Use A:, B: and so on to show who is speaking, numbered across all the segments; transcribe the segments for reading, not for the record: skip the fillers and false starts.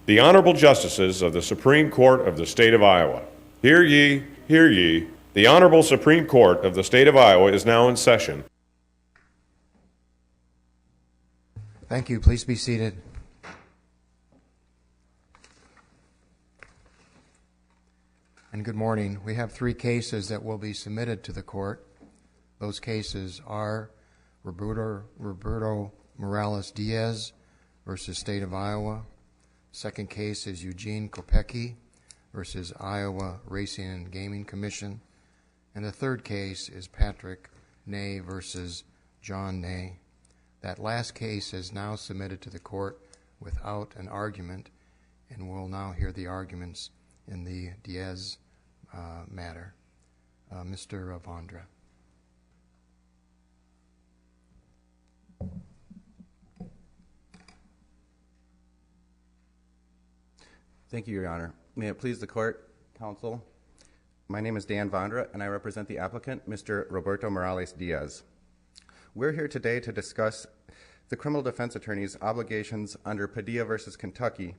A: The Honorable Justices of the Supreme Court of the State of Iowa. Hear ye, hear ye. The Honorable Supreme Court of the State of Iowa is now in session.
B: Thank you. Please be seated. And good morning. We have 3 cases that will be submitted to the court. Those cases are Roberto Morales Diaz versus State of Iowa. Second case is Eugene Kopecki versus Iowa Racing and Gaming Commission. And the third case is Patrick Ney versus John Ney. That last case is now submitted to the court without an argument, and we'll now hear the arguments in the Diaz matter. Mr. Vondra.
C: Thank you, Your Honor. May it please the court, counsel. My name is Dan Vondra, and I represent the applicant, Mr. Roberto Morales Diaz. We're here today to discuss the criminal defense attorney's obligations under Padilla versus Kentucky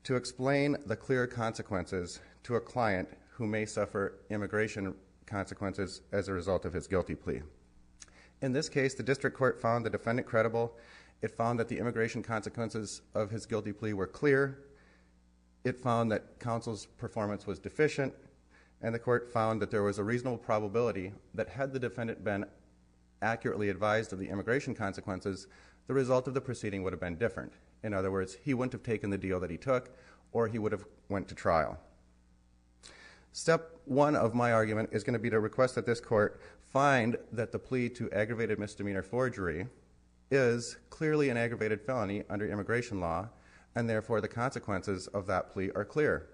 C: to explain the clear consequences to a client who may suffer immigration consequences as a result of his guilty plea. In this case, the district court found the defendant credible. It found that the immigration consequences of his guilty plea were clear. It found that counsel's performance was deficient, and the court found that there was a reasonable probability that had the defendant been accurately advised of the immigration consequences, the result of the proceeding would have been different. In other words, he wouldn't have taken the deal that he took, or he would have went to trial. Step 1 of my argument is going to be to request that this court find that the plea to aggravated misdemeanor forgery is clearly an aggravated felony under immigration law, and therefore the consequences of that plea are clear.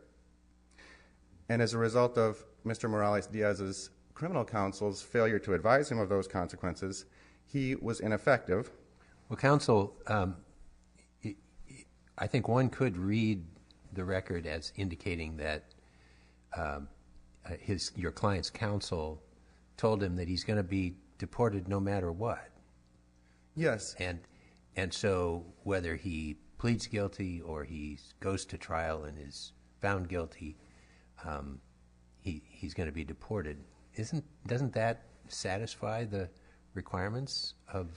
C: And as a result of Mr. Morales Diaz's criminal counsel's failure to advise him of those consequences, he was ineffective.
D: Well, counsel, I think one could read the record as indicating that your client's counsel told him that he's going to be deported no matter what.
C: Yes.
D: And so whether he pleads guilty or he goes to trial and is found guilty, he's going to be deported. Doesn't that satisfy the requirements of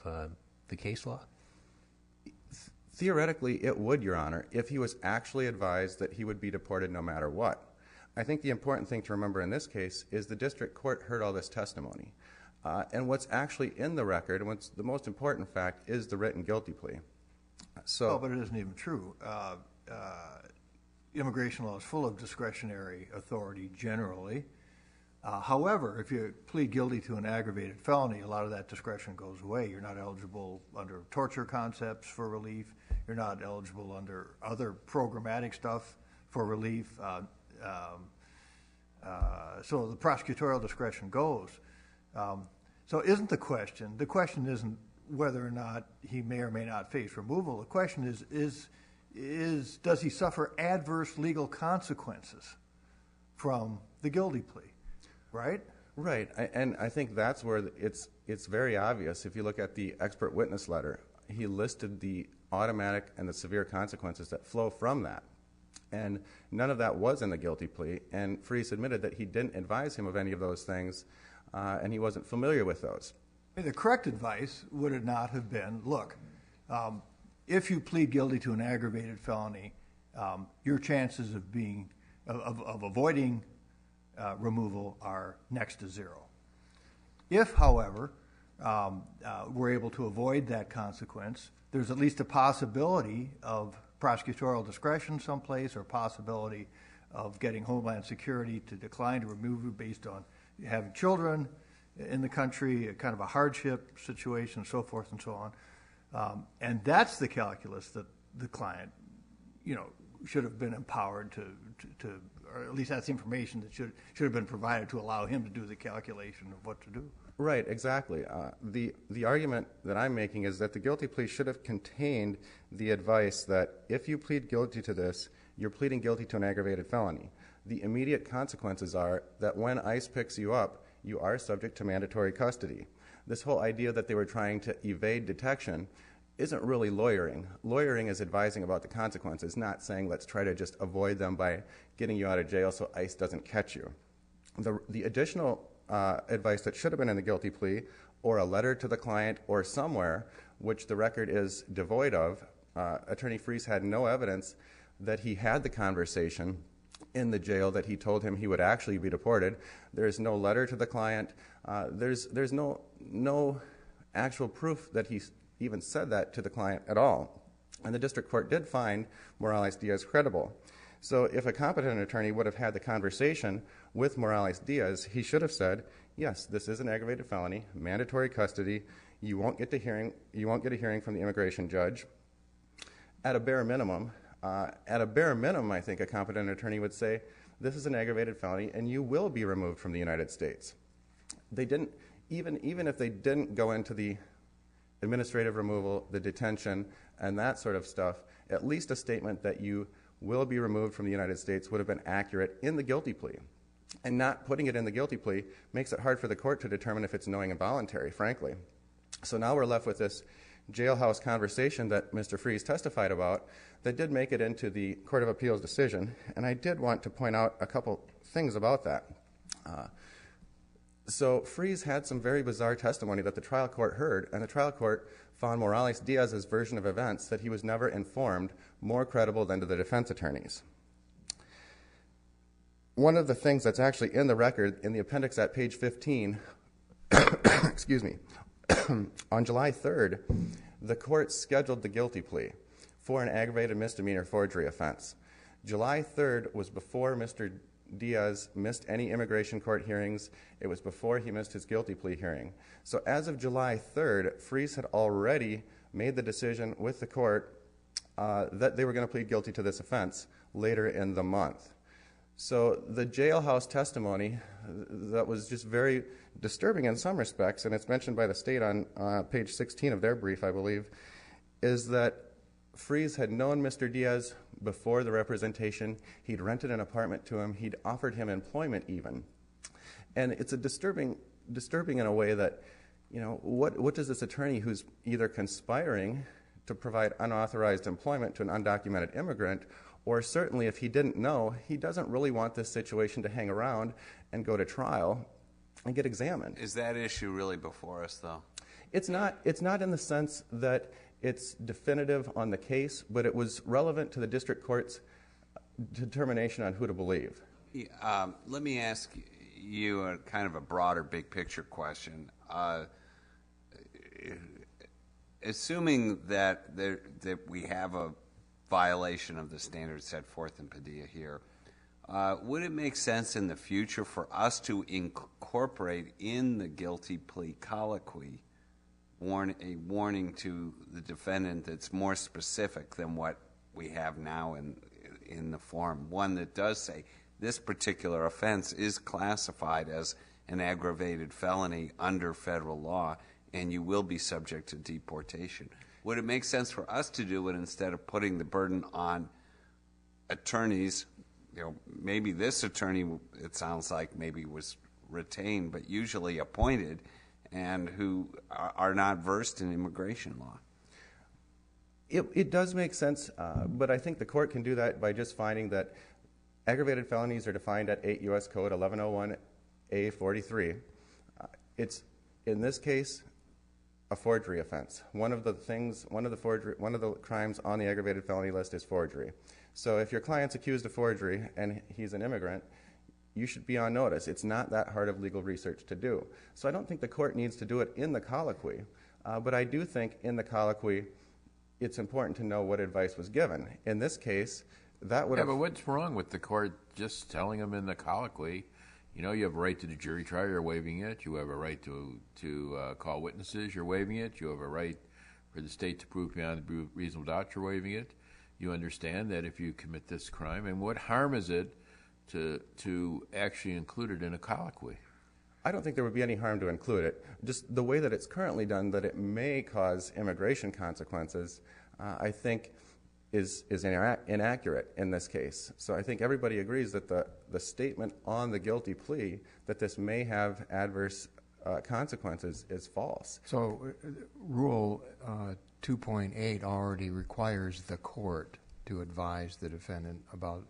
D: the case law?
C: Theoretically, it would, Your Honor, if he was actually advised that he would be deported no matter what. I think the important thing to remember in this case is the district court heard all this testimony. And what's actually in the record, and what's the most important fact, is the written guilty plea.
E: But it isn't even true. Immigration law is full of discretionary authority generally. However, if you plead guilty to an aggravated felony, a lot of that discretion goes away. You're not eligible under torture concepts for relief. You're not eligible under other programmatic stuff for relief. So the prosecutorial discretion goes. So isn't the question isn't whether or not he may or may not face removal. The question is does he suffer adverse legal consequences from the guilty plea, right?
C: Right, and I think that's where it's very obvious. If you look at the expert witness letter, he listed the automatic and the severe consequences that flow from that. And none of that was in the guilty plea, and Freese admitted that he didn't advise him of any of those things, and he wasn't familiar with those.
E: The correct advice would it not have been, look, if you plead guilty to an aggravated felony, your chances of avoiding removal are next to zero. If, however, we're able to avoid that consequence, there's at least a possibility of prosecutorial discretion someplace, or possibility of getting Homeland Security to decline to remove you based on having children in the country, a kind of a hardship situation, so forth and so on. And that's the calculus that the client, should have been empowered to, or at least that's information that should have been provided to allow him to do the calculation of what to do.
C: Right, exactly. The argument that I'm making is that the guilty plea should have contained the advice that if you plead guilty to this, you're pleading guilty to an aggravated felony. The immediate consequences are that when ICE picks you up, you are subject to mandatory custody. This whole idea that they were trying to evade detection isn't really lawyering. Lawyering is advising about the consequences, not saying let's try to just avoid them by getting you out of jail so ICE doesn't catch you. The additional advice that should have been in the guilty plea, or a letter to the client, or somewhere, which the record is devoid of, Attorney Freese had no evidence that he had the conversation in the jail that he told him he would actually be deported. There's no letter to the client. There's no actual proof that he even said that to the client at all. And the district court did find Morales-Diaz credible. So if a competent attorney would have had the conversation with Morales-Diaz, he should have said, yes, this is an aggravated felony, mandatory custody. You won't get a hearing from the immigration judge. At a bare minimum, I think a competent attorney would say, this is an aggravated felony, and you will be removed from the United States. They didn't, even if they didn't go into the administrative removal, the detention, and that sort of stuff, at least a statement that you will be removed from the United States would have been accurate in the guilty plea. And not putting it in the guilty plea makes it hard for the court to determine if it's knowing and voluntary, frankly. So now we're left with this jailhouse conversation that Mr. Freese testified about that did make it into the Court of Appeals decision, and I did want to point out a couple things about that. So Freese had some very bizarre testimony that the trial court heard, and the trial court found Morales-Diaz's version of events that he was never informed more credible than to the defense attorneys. One of the things that's actually in the record, in the appendix at page 15, excuse me, on July 3rd, the court scheduled the guilty plea for an aggravated misdemeanor forgery offense. July 3rd was before Mr. Diaz missed any immigration court hearings. It was before he missed his guilty plea hearing. So as of July 3rd, Freese had already made the decision with the court that they were going to plead guilty to this offense later in the month. So the jailhouse testimony that was just very disturbing in some respects, and it's mentioned by the state on page 16 of their brief, I believe, is that Freese had known Mr. Diaz before the representation. He'd rented an apartment to him. He'd offered him employment even. And it's a disturbing in a way that, you know, what does this attorney who's either conspiring to provide unauthorized employment to an undocumented immigrant, or certainly if he didn't know, he doesn't really want this situation to hang around and go to trial and get examined.
F: Is that issue really before us, though?
C: It's not in the sense that it's definitive on the case, but it was relevant to the district court's determination on who to believe.
F: Let me ask you a kind of a broader big picture question. Assuming that we have a violation of the standards set forth in Padilla here, would it make sense in the future for us to incorporate in the guilty plea colloquy a warning to the defendant that's more specific than what we have now in the form? One that does say this particular offense is classified as an aggravated felony under federal law, and you will be subject to deportation. Would it make sense for us to do it instead of putting the burden on attorneys? You know, maybe this attorney, it sounds like, maybe was retained, but usually appointed, and who are not versed in immigration law.
C: It does make sense, but I think the court can do that by just finding that aggravated felonies are defined at 8 U.S. Code 1101A43. It's, in this case, a forgery offense. One of the crimes on the aggravated felony list is forgery. So if your client's accused of forgery and he's an immigrant, you should be on notice. It's not that hard of legal research to do. So I don't think the court needs to do it in the colloquy, but I do think in the colloquy it's important to know what advice was given. In this case, that would have...
G: Yeah, but what's wrong with the court just telling them in the colloquy, you know, you have a right to the jury trial, you're waiving it. You have a right to call witnesses, you're waiving it. You have a right for the state to prove beyond a reasonable doubt, you're waiving it. You understand that if you commit this crime, and what harm is it to actually include it in a colloquy?
C: I don't think there would be any harm to include it. Just the way that it's currently done, that it may cause immigration consequences, I think is inaccurate in this case. So I think everybody agrees that the statement on the guilty plea that this may have adverse consequences is false.
B: So Rule 2.8 already requires the court to advise the defendant about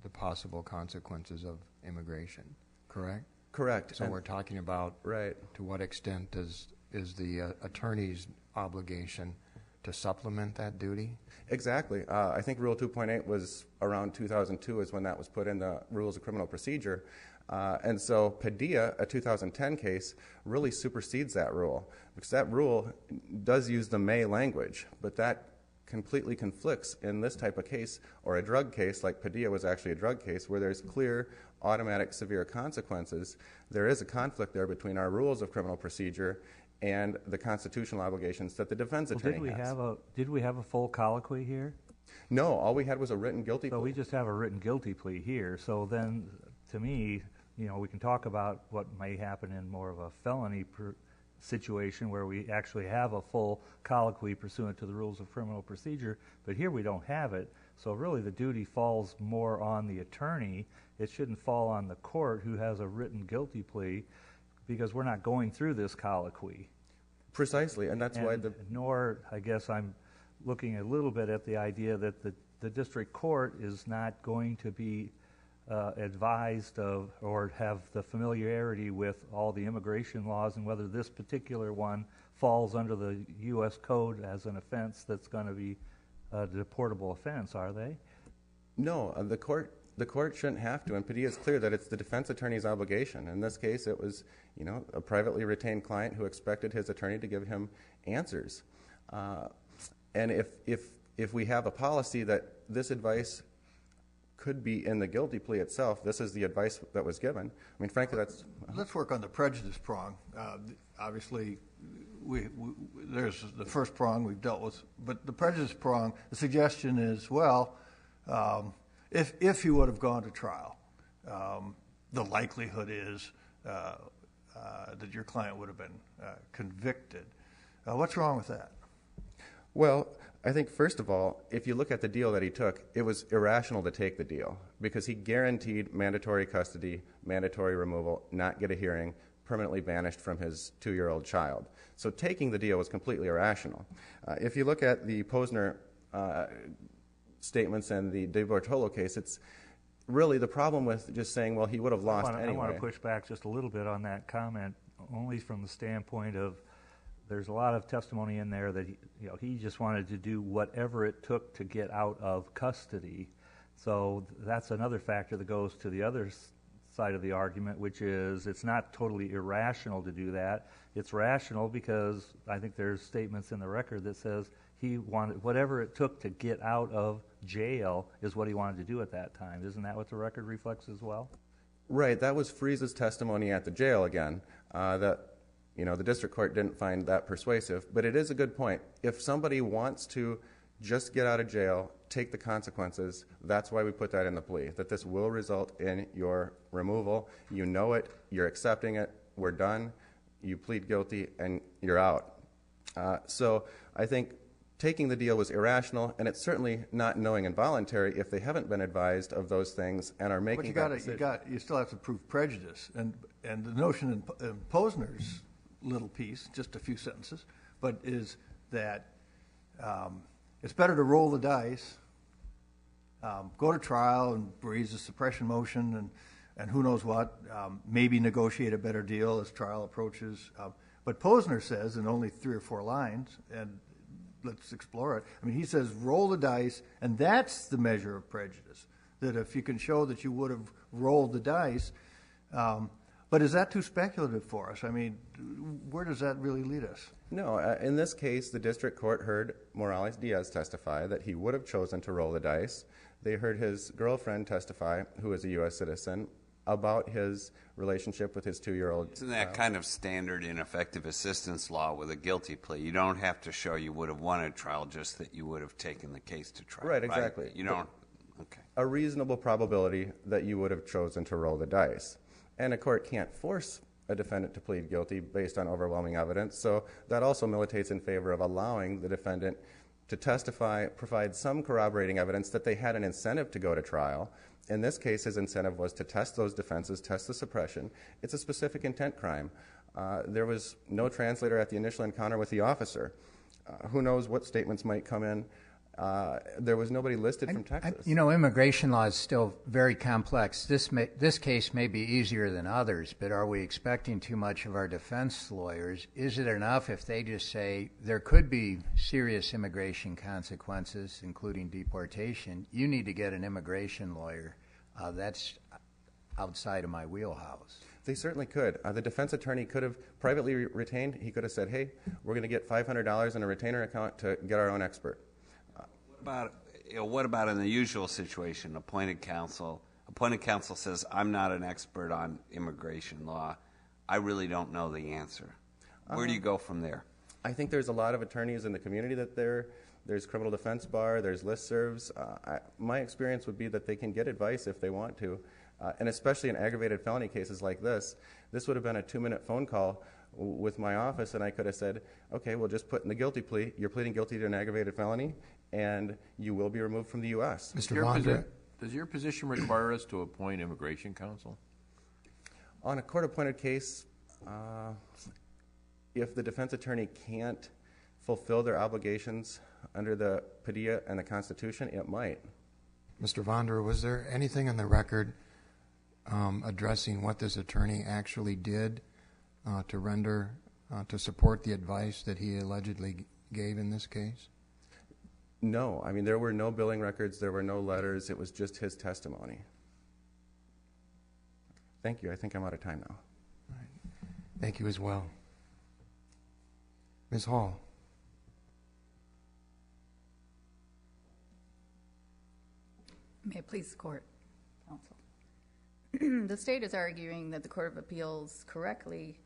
B: the possible consequences of immigration, correct?
C: Correct.
B: So we're talking about
C: Right.
B: to what extent is the attorney's obligation to supplement that duty?
C: Exactly. I think Rule 2.8 was around 2002 is when that was put in the Rules of Criminal Procedure. And so Padilla, a 2010 case, really supersedes that rule, because that rule does use the may language, but that completely conflicts in this type of case, or a drug case, like Padilla was actually a drug case, where there's clear, automatic, severe consequences. There is a conflict there between our rules of criminal procedure and the constitutional obligations that the defense attorney has.
H: Did we have a full colloquy here?
C: No, all we had was a written guilty plea.
H: So we just have a written guilty plea here. So then, to me, we can talk about what may happen in more of a felony situation where we actually have a full colloquy pursuant to the rules of criminal procedure, but here we don't have it. So really the duty falls more on the attorney. It shouldn't fall on the court who has a written guilty plea, because we're not going through this colloquy.
C: Precisely, and that's why
H: Nor, I guess I'm looking a little bit at the idea that the district court is not going to be advised of or have the familiarity with all the immigration laws and whether this particular one falls under the U.S. Code as an offense that's going to be a deportable offense, are they?
C: No, the court shouldn't have to, and Padilla is clear that it's the defense attorney's obligation. In this case, it was, a privately retained client who expected his attorney to give him answers. And if we have a policy that this advice could be in the guilty plea itself, this is the advice that was given. I mean, frankly, that's...
E: Let's work on the prejudice prong. Obviously, there's the first prong we've dealt with, but the prejudice prong, the suggestion is, well, if he would have gone to trial, the likelihood is that your client would have been convicted. What's wrong with that?
C: Well, I think, first of all, if you look at the deal that he took, it was irrational to take the deal because he guaranteed mandatory custody, mandatory removal, not get a hearing, permanently banished from his 2-year-old child. So taking the deal was completely irrational. If you look at the Posner statements and the De Bortolo case, it's really the problem with just saying, well, he would have lost anyway.
H: I want to push back just a little bit on that comment, only from the standpoint of there's a lot of testimony in there that he just wanted to do whatever it took to get out of custody. So that's another factor that goes to the other side of the argument, which is it's not totally irrational to do that. It's rational because I think there's statements in the record that says he wanted whatever it took to get out of jail is what he wanted to do at that time. Isn't that what the record reflects as well?
C: Right. That was Freese's testimony at the jail again. The district court didn't find that persuasive, but it is a good point. If somebody wants to just get out of jail, take the consequences, that's why we put that in the plea, that this will result in your removal. You know it, you're accepting it, we're done, you plead guilty, and you're out. So I think taking the deal was irrational, and it's certainly not knowing and voluntary if they haven't been advised of those things and are making that decision.
E: But you still have to prove prejudice, and the notion in Posner's little piece, just a few sentences, but is that it's better to roll the dice, go to trial and raise a suppression motion and who knows what, maybe negotiate a better deal as trial approaches. But Posner says in only 3 or 4 lines, and let's explore it, I mean, he says roll the dice, and that's the measure of prejudice, that if you can show that you would have rolled the dice, but is that too speculative for us? I mean, where does that really lead us?
C: No, in this case, the district court heard Morales Diaz testify that he would have chosen to roll the dice. They heard his girlfriend testify, who is a U.S. citizen, about his relationship with his 2-year-old
F: Isn't that kind of standard ineffective assistance law with a guilty plea? You don't have to show you would have won a trial, just that you would have taken the case to trial.
C: Right, exactly.
F: You don't, okay.
C: A reasonable probability that you would have chosen to roll the dice. And a court can't force a defendant to plead guilty based on overwhelming evidence, so that also militates in favor of allowing the defendant to testify, provide some corroborating evidence that they had an incentive to go to trial. In this case, his incentive was to test those defenses, test the suppression. It's a specific intent crime. There was no translator at the initial encounter with the officer. Who knows what statements might come in. There was nobody listed from Texas.
I: Immigration law is still very complex. This case may be easier than others, but are we expecting too much of our defense lawyers? Is it enough if they just say there could be serious immigration consequences, including deportation? You need to get an immigration lawyer. That's outside of my wheelhouse.
C: They certainly could. The defense attorney could have privately retained. He could have said, hey, we're going to get $500 in a retainer account to get our own expert.
F: What about in the usual situation, appointed counsel? Appointed counsel says, I'm not an expert on immigration law. I really don't know the answer. Where do you go from there?
C: I think there's a lot of attorneys in the community that there's criminal defense bar, there's listservs. My experience would be that they can get advice if they want to, and especially in aggravated felony cases like this would have been a 2-minute phone call with my office, and I could have said, okay, we'll just put in the guilty plea. You're pleading guilty to an aggravated felony, and you will be removed from the U.S.
B: Mr. Vondra?
G: Does your position require us to appoint immigration counsel?
C: On a court-appointed case, if the defense attorney can't fulfill their obligations under the Padilla and the Constitution, it might.
B: Mr. Vondra, was there anything in the record addressing what this attorney actually did to support the advice that he allegedly gave in this case?
C: No. I mean, there were no billing records. There were no letters. It was just his testimony. Thank you. I think I'm out of time now.
B: All right. Thank you as well. Ms. Hall.
J: May it please the court, counsel. The state is arguing that the Court of Appeals correctly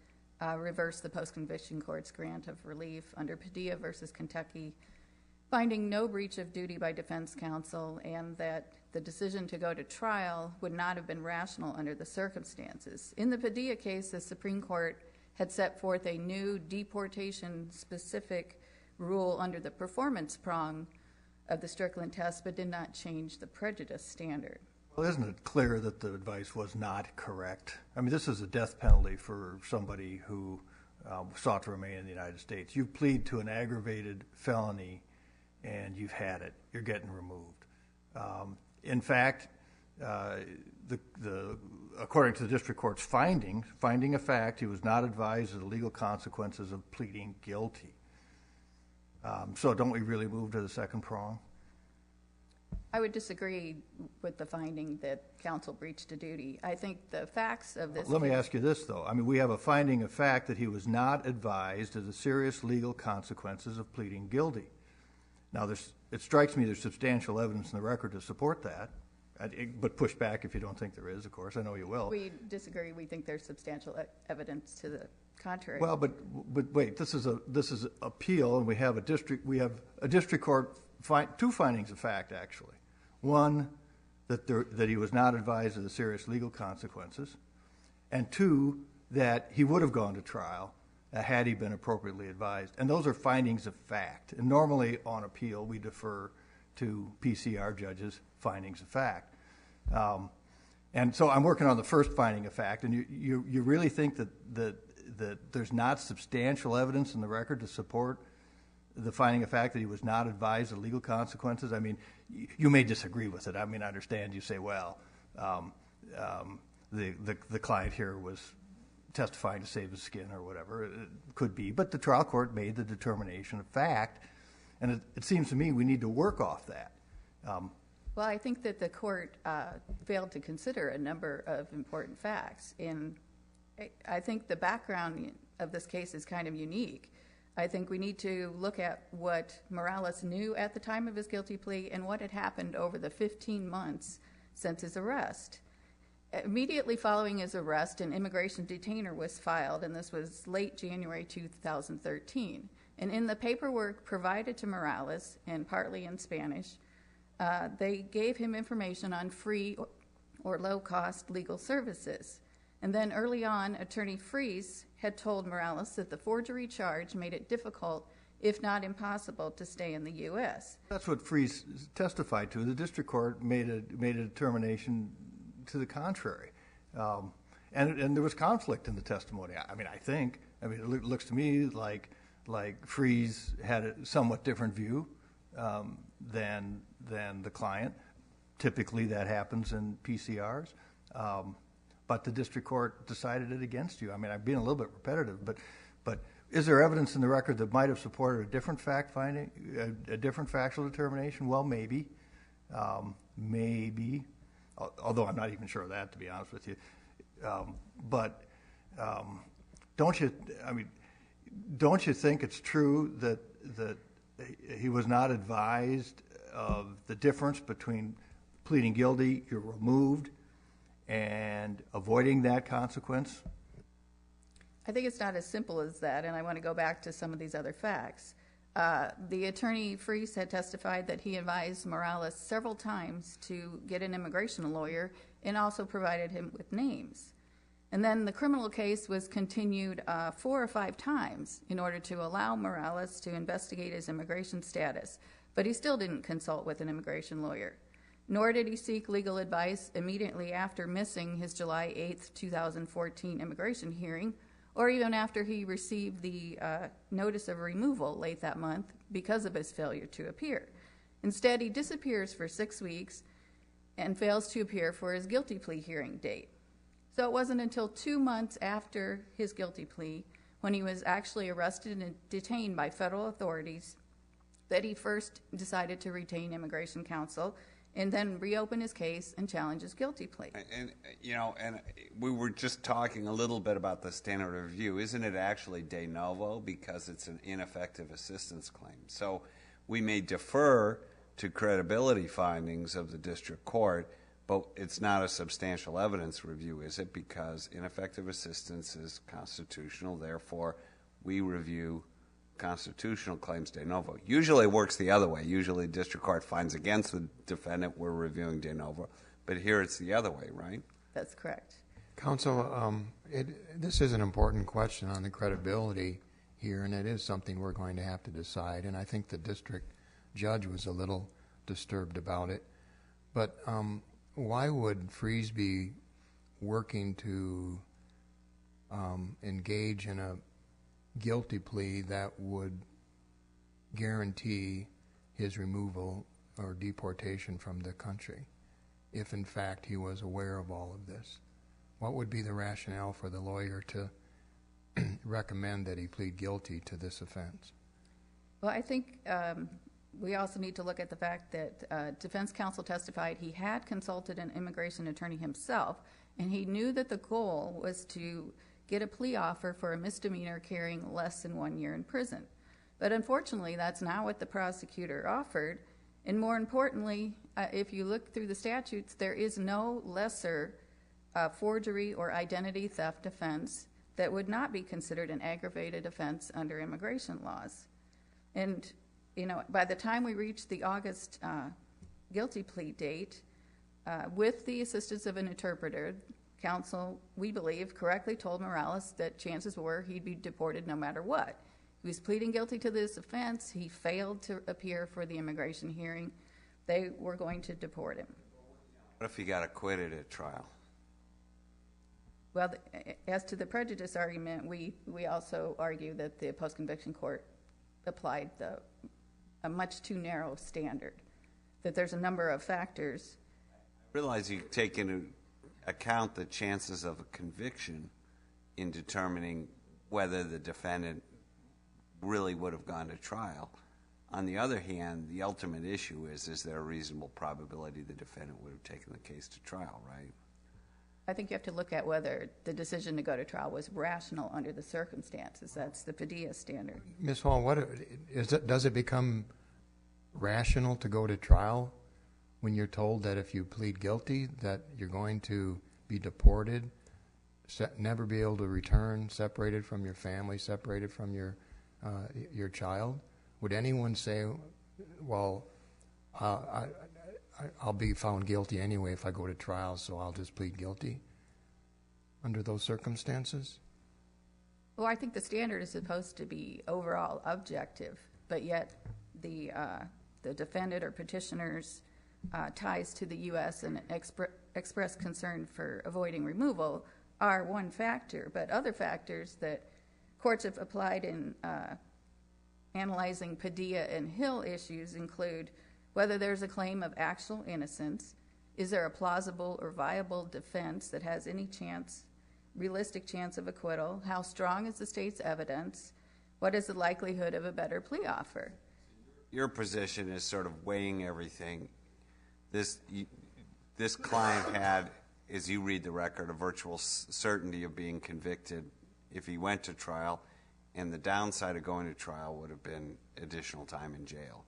J: reversed the post-conviction court's grant of relief under Padilla versus Kentucky, finding no breach of duty by defense counsel, and that the decision to go to trial would not have been rational under the circumstances. In the Padilla case, the Supreme Court had set forth a new deportation-specific rule under the performance prong of the Strickland test, but did not change the prejudice standard.
E: Well, isn't it clear that the advice was not correct? I mean, this is a death penalty for somebody who sought to remain in the United States. You plead to an aggravated felony, and you've had it. You're getting removed. In fact, according to the district court's finding of fact, he was not advised of the legal consequences of pleading guilty. So don't we really move to the second prong?
J: I would disagree with the finding that counsel breached a duty. I think the facts of this...
E: Let me ask you this, though. I mean, we have a finding of fact that he was not advised of the serious legal consequences of pleading guilty. Now, it strikes me there's substantial evidence in the record to support that, but push back if you don't think there is, of course. I know you will.
J: We disagree. We think there's substantial evidence to the contrary.
E: Well, but wait, this is appeal, and we have a district court two findings of fact, actually. One, that he was not advised of the serious legal consequences, and two, that he would have gone to trial had he been appropriately advised. And those are findings of fact. And normally on appeal, we defer to PCR judges' findings of fact. And so I'm working on the first finding of fact, and you really think that there's not substantial evidence in the record to support the finding of fact that he was not advised of legal consequences? I mean, you may disagree with it. I mean, I understand you say, well, the client here was testifying to save his skin or whatever. It could be. But the trial court made the determination of fact, and it seems to me we need to work off that.
J: Well, I think that the court failed to consider a number of important facts. And I think the background of this case is kind of unique. I think we need to look at what Morales knew at the time of his guilty plea and what had happened over the 15 months since his arrest. Immediately following his arrest, an immigration detainer was filed, and this was late January 2013. And in the paperwork provided to Morales, and partly in Spanish, they gave him information on free or low-cost legal services. And then early on, Attorney Freese had told Morales that the forgery charge made it difficult, if not impossible, to stay in the U.S.
E: That's what Freese testified to. The district court made a determination to the contrary. And there was conflict in the testimony. I mean, it looks to me like Freeze had a somewhat different view than the client. Typically, that happens in PCRs. But the district court decided it against you. I mean, I'm being a little bit repetitive, but is there evidence in the record that might have supported a different fact finding, a different factual determination? Well, maybe, maybe. Although I'm not even sure of that, to be honest with you. But don't you? I mean, don't you think it's true that he was not advised of the difference between pleading guilty, you're removed, and avoiding that consequence?
J: I think it's not as simple as that, and I want to go back to some of these other facts. The attorney Freeze had testified that he advised Morales several times to get an immigration lawyer and also provided him with names. And then the criminal case was continued 4 or 5 times in order to allow Morales to investigate his immigration status, but he still didn't consult with an immigration lawyer. Nor did he seek legal advice immediately after missing his July 8th, 2014 immigration hearing, or even after he received the notice of removal late that month because of his failure to appear. Instead, he disappears for 6 weeks and fails to appear for his guilty plea hearing date. So it wasn't until 2 months after his guilty plea, when he was actually arrested and detained by federal authorities, that he first decided to retain immigration counsel and then reopen his case and challenge his guilty plea.
F: And we were just talking a little bit about the standard of review. Isn't it actually de novo because it's an ineffective assistance claim? So we may defer to credibility findings of the district court, but it's not a substantial evidence review, is it? Because ineffective assistance is constitutional, therefore we review constitutional claims de novo. Usually it works the other way. Usually district court finds against the defendant, we're reviewing de novo. But here it's the other way, right?
J: That's correct.
B: Counsel, this is an important question on the credibility here, and it is something we're going to have to decide, and I think the district judge was a little disturbed about it. But why would Freeze be working to engage in a guilty plea that would guarantee his removal or deportation from the country if in fact he was aware of all of this? What would be the rationale for the lawyer to recommend that he plead guilty to this offense?
J: Well, I think we also need to look at the fact that defense counsel testified he had consulted an immigration attorney himself, and he knew that the goal was to get a plea offer for a misdemeanor carrying less than 1 year in prison. But unfortunately, that's not what the prosecutor offered. And more importantly, if you look through the statutes, there is no lesser forgery or identity theft offense that would not be considered an aggravated offense under immigration laws. And, you know, by the time we reached the August guilty plea date, with the assistance of an interpreter, counsel, we believe, correctly told Morales that chances were he'd be deported no matter what. He was pleading guilty to this offense. He failed to appear for the immigration hearing. They were going to deport him.
F: What if he got acquitted at trial?
J: Well, as to the prejudice argument, we also argue that the post-conviction court applied a much too narrow standard, that there's a number of factors.
F: I realize you take into account the chances of a conviction in determining whether the defendant really would have gone to trial. On the other hand, the ultimate issue is there a reasonable probability the defendant would have taken the case to trial, right?
J: I think you have to look at whether the decision to go to trial was rational under the circumstances. That's the Padilla standard.
B: Ms. Hall, does it become rational to go to trial when you're told that if you plead guilty that you're going to be deported, never be able to return, separated from your family, separated from your child? Would anyone say, well, I'll be found guilty anyway if I go to trial, so I'll just plead guilty under those circumstances?
J: Well, I think the standard is supposed to be overall objective, but yet the defendant or petitioner's ties to the U.S. and express concern for avoiding removal are one factor, but other factors that courts have applied in analyzing Padilla and Hill issues include whether there's a claim of actual innocence, is there a plausible or viable defense that has any chance, realistic chance of acquittal, how strong is the state's evidence, what is the likelihood of a better plea offer?
F: Your position is sort of weighing everything. This client had, as you read the record, a virtual certainty of being convicted if he went to trial, and the downside of going to trial would have been additional time in jail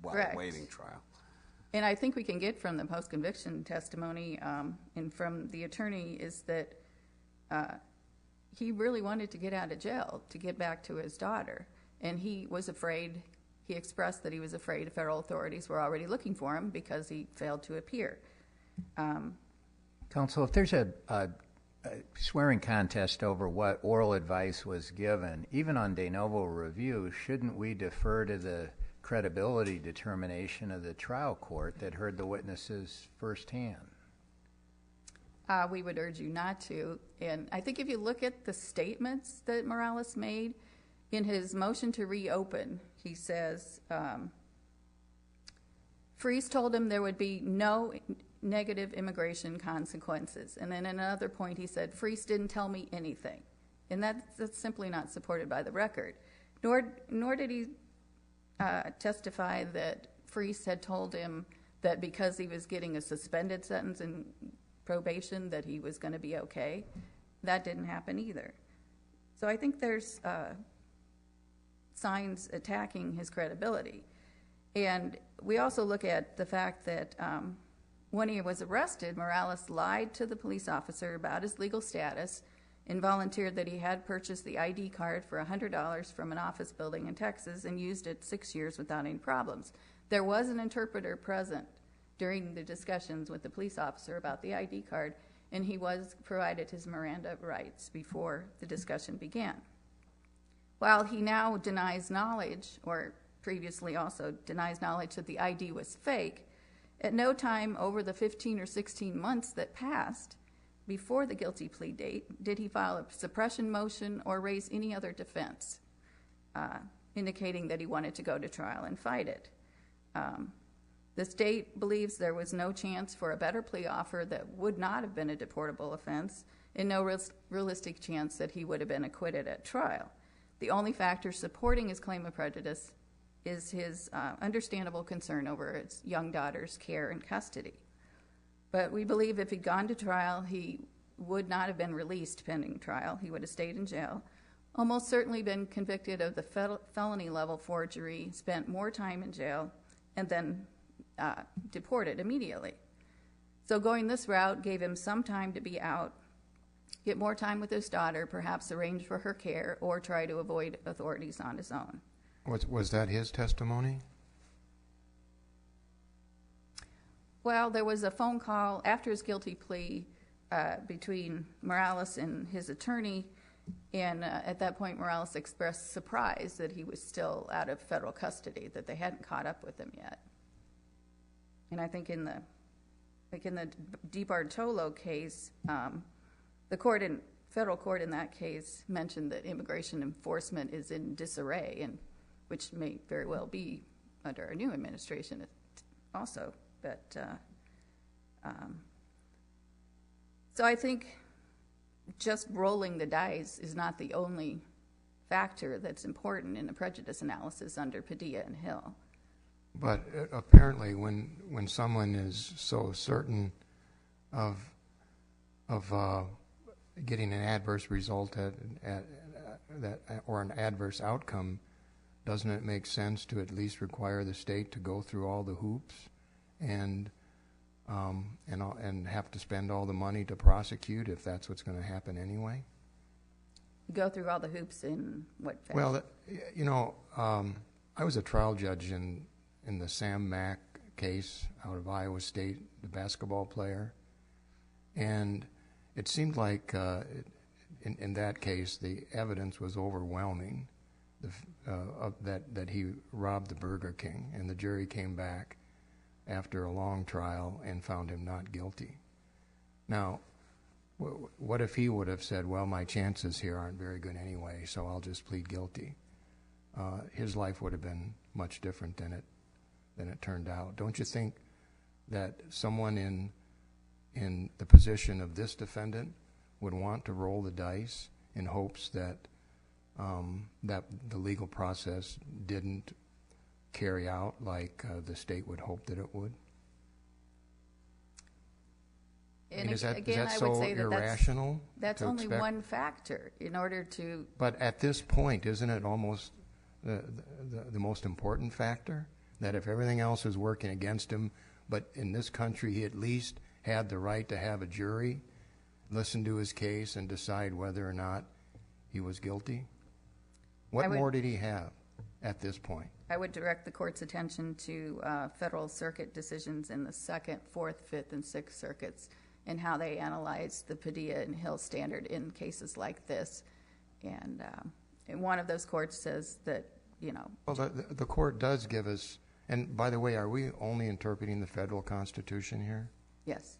F: while
J: Correct.
F: awaiting trial.
J: And I think we can get from the post-conviction testimony and from the attorney is that he really wanted to get out of jail to get back to his daughter. And he was afraid, he expressed that he was afraid federal authorities were already looking for him because he failed to appear.
I: Counsel, if there's a swearing contest over what oral advice was given, even on de novo review, shouldn't we defer to the credibility determination of the trial court that heard the witnesses firsthand?
J: We would urge you not to. And I think if you look at the statements that Morales made in his motion to reopen, he says, Freese told him there would be no negative immigration consequences. And then at another point he said, Freese didn't tell me anything. And that's simply not supported by the record. Nor did he testify that Freese had told him that because he was getting a suspended sentence in probation that he was going to be okay. That didn't happen either. So I think there's signs attacking his credibility. And we also look at the fact that when he was arrested, Morales lied to the police officer about his legal status and volunteered that he had purchased the ID card for $100 from an office building in Texas and used it 6 years without any problems. There was an interpreter present during the discussions with the police officer about the ID card, and he was provided his Miranda rights before the discussion began. While he now denies knowledge, or previously also denies knowledge that the ID was fake, at no time over the 15 or 16 months that passed before the guilty plea date did he file a suppression motion or raise any other defense, indicating that he wanted to go to trial and fight it. The state believes there was no chance for a better plea offer that would not have been a deportable offense and no realistic chance that he would have been acquitted at trial. The only factor supporting his claim of prejudice is his understandable concern over his young daughter's care and custody. But we believe if he'd gone to trial, he would not have been released pending trial. He would have stayed in jail, almost certainly been convicted of the felony level forgery, spent more time in jail, and then deported immediately. So going this route gave him some time to be out, get more time with his daughter, perhaps arrange for her care, or try to avoid authorities on his own.
B: Was that his testimony?
J: Well, there was a phone call after his guilty plea between Morales and his attorney, and at that point Morales expressed surprise that he was still out of federal custody, that they hadn't caught up with him yet. And I think in the DiBartolo case, the federal court in that case mentioned that immigration enforcement is in disarray, and which may very well be under a new administration also. But so I think just rolling the dice is not the only factor that's important in the prejudice analysis under Padilla and Hill.
B: But apparently when someone is so certain of getting an adverse result or an adverse outcome, doesn't it make sense to at least require the state to go through all the hoops and have to spend all the money to prosecute if that's what's going to happen anyway?
J: Go through all the hoops in what fashion?
B: Well, I was a trial judge in the Sam Mack case out of Iowa State, the basketball player, and it seemed like in that case the evidence was overwhelming that he robbed the Burger King, and the jury came back after a long trial and found him not guilty. Now, what if he would have said, well, my chances here aren't very good anyway, so I'll just plead guilty? his life would have been much different than it turned out. Don't you think that someone in the position of this defendant would want to roll the dice in hopes that that the legal process didn't carry out like the state would hope that it would?
J: And
B: is that
J: again, I
B: so
J: would say that
B: irrational?
J: that's
B: to
J: only
B: expect?
J: one factor in order to.
B: But at this point, isn't it almost the most important factor? That if everything else is working against him, but in this country he at least had the right to have a jury listen to his case and decide whether or not he was guilty? What more did he have at this point?
J: I would direct the court's attention to Federal Circuit decisions in the 2nd, 4th, 5th, and 6th circuits and how they analyze the Padilla and Hill standard in cases like this. And one of those courts says that,
B: Well, the court does give us, and by the way, are we only interpreting the federal Constitution here?
J: Yes.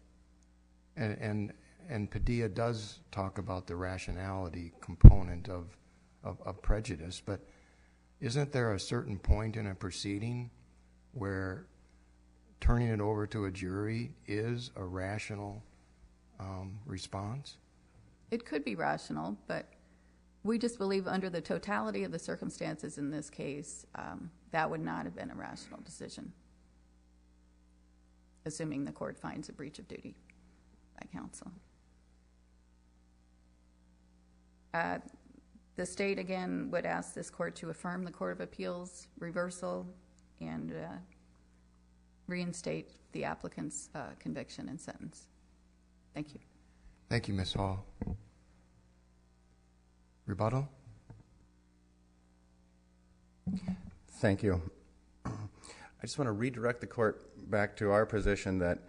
B: And Padilla does talk about the rationality component of prejudice, but isn't there a certain point in a proceeding where turning it over to a jury is a rational response?
J: It could be rational, but we just believe under the totality of the circumstances in this case, that would not have been a rational decision, assuming the court finds a breach of duty by counsel. The state, again, would ask this court to affirm the Court of Appeals reversal and reinstate the applicant's conviction and sentence. Thank you.
B: Thank you, Ms. Hall. Rebuttal?
C: Thank you. I just want to redirect the court back to our position that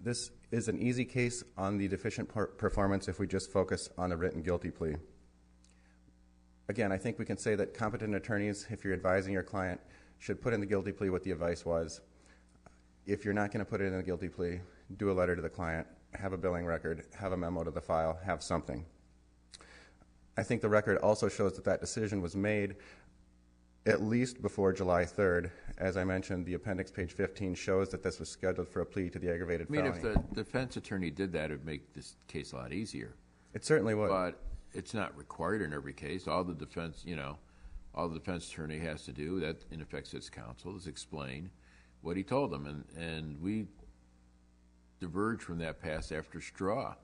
C: this is an easy case on the deficient performance if we just focus on the written guilty plea. Again, I think we can say that competent attorneys, if you're advising your client, should put in the guilty plea what the advice was. If you're not going to put it in the guilty plea, do a letter to the client, have a billing record, have a memo to the file, have something. I think the record also shows that that decision was made at least before July 3rd. As I mentioned, the appendix, page 15, shows that this was scheduled for a plea to the aggravated felony.
G: If the defense attorney did that, it would make this case a lot easier.
C: It certainly would.
G: But it's not required in every case. All the defense attorney has to do, that in effect sits counsel, is explain what he told them. And we diverged from that pass after Straw,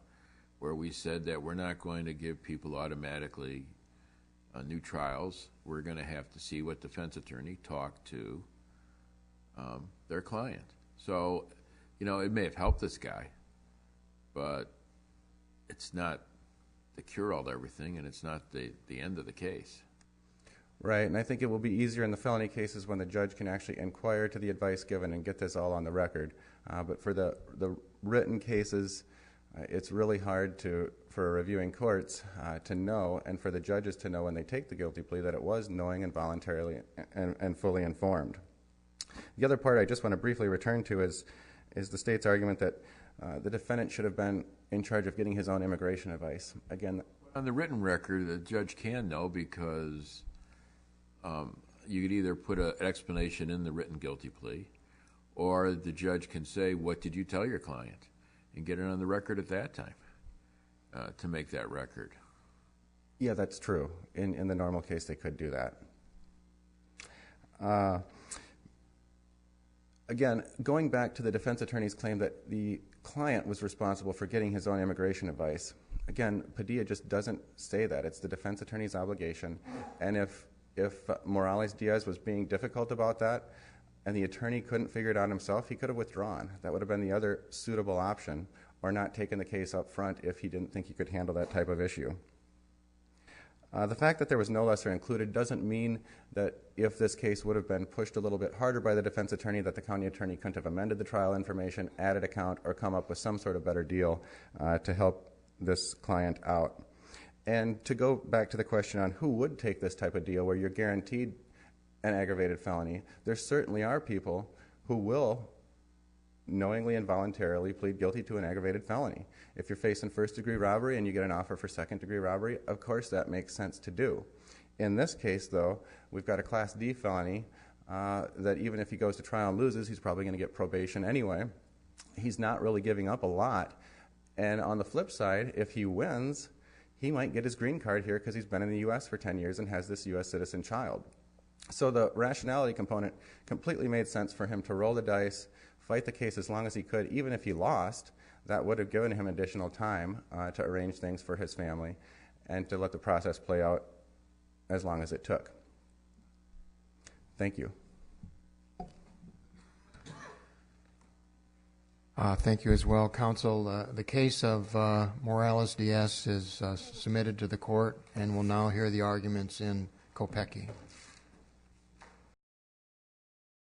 G: where we said that we're not going to give people automatically new trials. We're going to have to see what defense attorney talked to their client. So, it may have helped this guy, but it's not the cure-all to everything, and it's not the end of the case.
C: Right, and I think it will be easier in the felony cases when the judge can actually inquire to the advice given and get this all on the record. But for the written cases, it's really hard for reviewing courts to know, and for the judges to know when they take the guilty plea, that it was knowing and voluntarily and fully informed. The other part I just want to briefly return to is the state's argument that the defendant should have been in charge of getting his own immigration advice. Again,
G: on the written record, the judge can know, because you could either put an explanation in the written guilty plea, or the judge can say, what did you tell your client? And get it on the record at that time to make that record.
C: Yeah, that's true. In the normal case, they could do that. Again, going back to the defense attorney's claim that the client was responsible for getting his own immigration advice, again, Padilla just doesn't say that. It's the defense attorney's obligation. And if Morales-Diaz was being difficult about that and the attorney couldn't figure it out himself, he could have withdrawn. That would have been the other suitable option, or not taken the case up front if he didn't think he could handle that type of issue. The fact that there was no lesser included doesn't mean that if this case would have been pushed a little bit harder by the defense attorney, that the county attorney couldn't have amended the trial information, added a count, or come up with some sort of better deal to help this client out. And to go back to the question on who would take this type of deal where you're guaranteed an aggravated felony, there certainly are people who will knowingly and voluntarily plead guilty to an aggravated felony. If you're facing first-degree robbery and you get an offer for second-degree robbery, of course that makes sense to do. In this case, though, we've got a Class D felony that even if he goes to trial and loses, he's probably going to get probation anyway. He's not really giving up a lot. And on the flip side, if he wins, he might get his green card here because he's been in the U.S. for 10 years and has this U.S. citizen child. So the rationality component completely made sense for him to roll the dice, fight the case as long as he could. Even if he lost, that would have given him additional time to arrange things for his family and to let the process play out as long as it took. Thank you.
B: Thank you as well, Counsel. The case of Morales-Diaz is submitted to the court, and we'll now hear the arguments in Kopecki.